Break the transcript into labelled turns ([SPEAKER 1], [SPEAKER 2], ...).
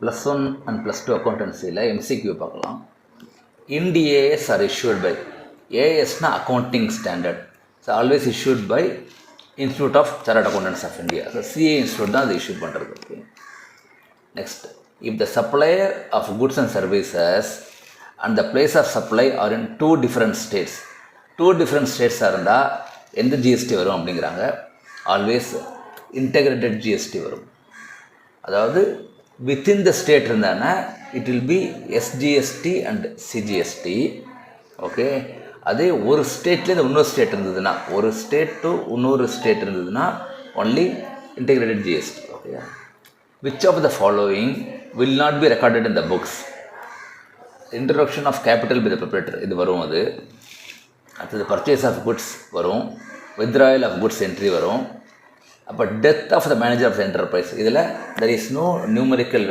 [SPEAKER 1] +1 and +2 அக்கௌண்டன்சியில் MCQ பார்க்கலாம். IND-AS are issued by ASனா accounting standard. So always issued by Institute of Chartered Accountants of India. So CA institute தான் அதை issue பண்ணுறது. Okay, next, if the supplier of goods and services and the place of supply are in two different states இருந்தால் எந்த GST வரும் அப்படிங்கிறாங்க. Always integrated GST வரும். அதாவது within the state இருந்தானா it will be SGST and CGST. Okay, அதே ஒரு ஸ்டேட்லேருந்து இன்னொரு ஸ்டேட் இருந்ததுன்னா, ஒரு ஸ்டேட் டு இன்னொரு ஸ்டேட் இருந்ததுன்னா only integrated GST. Okay, which of the following will not be recorded in the books? Introduction of capital by the proprietor இது வரும். அது அடுத்தது பர்ச்சேஸ் ஆஃப் குட்ஸ் வரும், withdrawal of goods entry வரும். அப்போ death of the manager of the enterprise இதில் there is no numerical